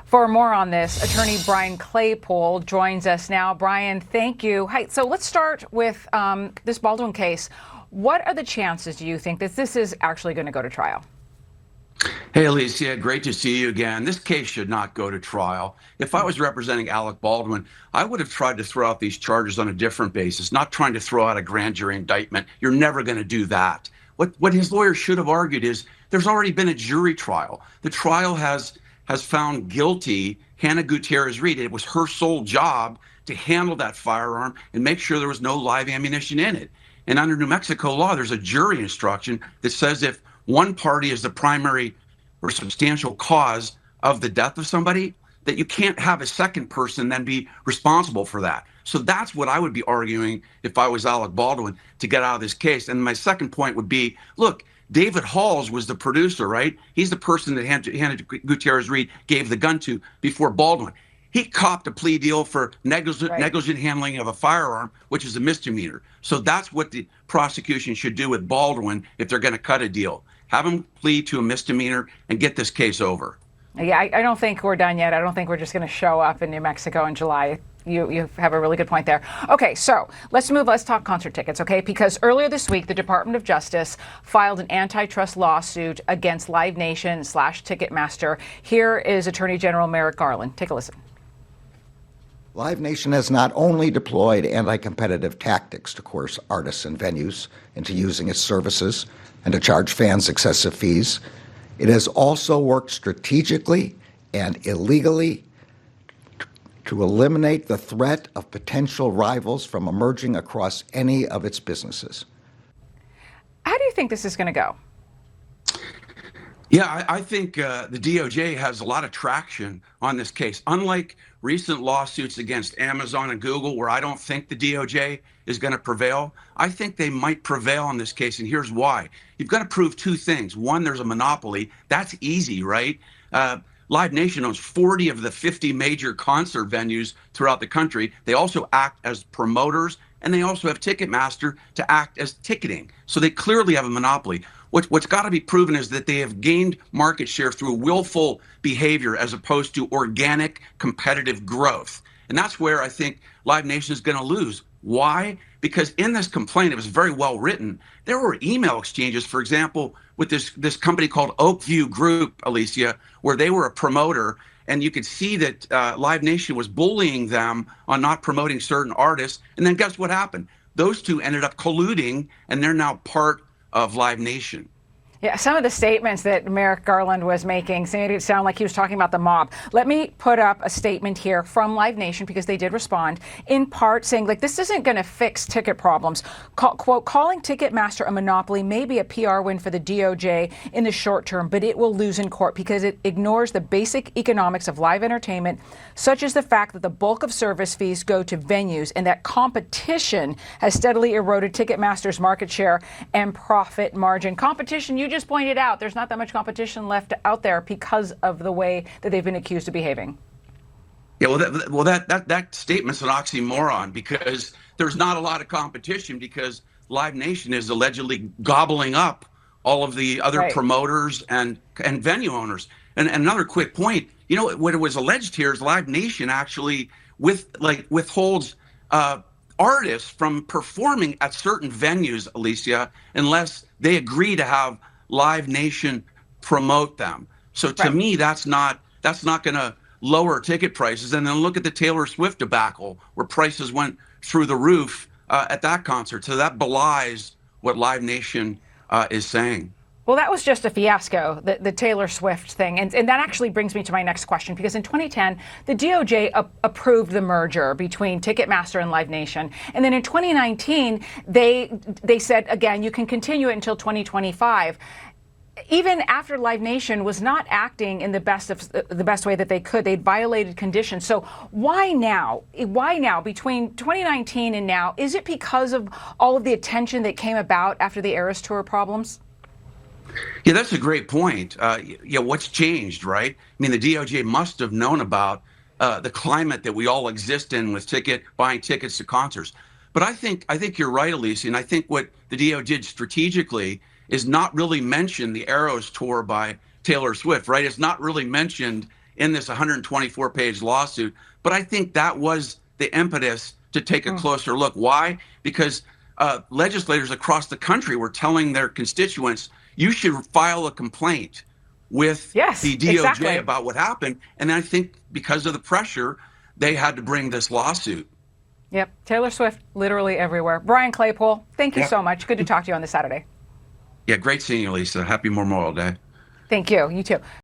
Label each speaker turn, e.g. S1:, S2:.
S1: For more on this, attorney Brian Claypool joins us now. Brian, thank you. Hi, so let's start with this Baldwin case. What are the chances, do you think, that this is actually going to go to trial?
S2: Hey, Alicia, great to see you again. This case should not go to trial. If I was representing Alec Baldwin, I would have tried to throw out these charges on a different basis, not trying to throw out a grand jury indictment. You're never going to do that. What his lawyer should have argued is there's already been a jury trial. The trial has found guilty Hannah Gutierrez-Reed. It was her sole job to handle that firearm and make sure there was no live ammunition in it. And under New Mexico law, there's a jury instruction that says if one party is the primary or substantial cause of the death of somebody, that you can't have a second person then be responsible for that. So that's what I would be arguing if I was Alec Baldwin to get out of this case. And my second point would be, look, David Halls was the producer, right? He's the person that Hannah Gutierrez-Reed gave the gun to before Baldwin. He copped a plea deal for negligent handling of a firearm, which is a misdemeanor. So that's what the prosecution should do with Baldwin if they're going to cut a deal. Have him plead to a misdemeanor and get this case over.
S1: Yeah, I don't think we're done yet. I don't think we're just going to show up in New Mexico in July. You have a really good point there. Okay, so let's talk concert tickets, okay? Because earlier this week, the Department of Justice filed an antitrust lawsuit against Live Nation / Ticketmaster. Here is Attorney General Merrick Garland. Take a listen.
S3: Live Nation has not only deployed anti-competitive tactics to coerce artists and venues into using its services and to charge fans excessive fees, it has also worked strategically and illegally to eliminate the threat of potential rivals from emerging across any of its businesses.
S1: How do you think this is going to go?
S2: Yeah, I think the DOJ has a lot of traction on this case. Unlike recent lawsuits against Amazon and Google, where I don't think the DOJ is going to prevail, I think they might prevail on this case, and here's why. You've got to prove two things. One, there's a monopoly. That's easy, right? Live Nation owns 40 of the 50 major concert venues throughout the country. They also act as promoters, and they also have Ticketmaster to act as ticketing. So they clearly have a monopoly. What's got to be proven is that they have gained market share through willful behavior as opposed to organic competitive growth. And that's where I think Live Nation is going to lose. Why? Because in this complaint, it was very well written. There were email exchanges, for example, with this company called Oakview Group, Alicia, where they were a promoter, and you could see that Live Nation was bullying them on not promoting certain artists. And then guess what happened? Those two ended up colluding, and they're now part of Live Nation.
S1: Yeah, some of the statements that Merrick Garland was making made it sound like he was talking about the mob. Let me put up a statement here from Live Nation, because they did respond, in part saying, like, this isn't going to fix ticket problems. Quote, calling Ticketmaster a monopoly may be a PR win for the DOJ in the short term, but it will lose in court because it ignores the basic economics of live entertainment, such as the fact that the bulk of service fees go to venues and that competition has steadily eroded Ticketmaster's market share and profit margin. Competition, you just pointed out, there's not that much competition left out there because of the way that they've been accused of behaving.
S2: Yeah, that statement's an oxymoron, because there's not a lot of competition because Live Nation is allegedly gobbling up all of the other promoters and venue owners. And another quick point, you know, what it was alleged here is Live Nation actually withholds artists from performing at certain venues, Alicia, unless they agree to have Live Nation promote them. So to me, that's not going to lower ticket prices. And then look at the Taylor Swift debacle, where prices went through the roof at that concert. So that belies what Live Nation is saying.
S1: Well, that was just a fiasco, the Taylor Swift thing. And that actually brings me to my next question, because in 2010, the DOJ approved the merger between Ticketmaster and Live Nation. And then in 2019, they said, again, you can continue it until 2025. Even after Live Nation was not acting in the best way that they could, they'd violated conditions. So why now? Why now? Between 2019 and now, is it because of all of the attention that came about after the Eras Tour problems?
S2: Yeah, that's a great point. What's changed, right? I mean, the DOJ must have known about the climate that we all exist in with buying tickets to concerts. But I think you're right, Alicia, and I think what the DOJ did strategically is not really mention the Eras Tour by Taylor Swift, right? It's not really mentioned in this 124-page lawsuit. But I think that was the impetus to take a closer look. Why? Because legislators across the country were telling their constituents, you should file a complaint with the DOJ
S1: exactly.
S2: about what happened. And I think because of the pressure, they had to bring this lawsuit.
S1: Yep. Taylor Swift literally everywhere. Brian Claypool, thank you so much. Good to talk to you on this Saturday.
S2: Yeah, great seeing you, Lisa. Happy Memorial Day.
S1: Thank you. You too.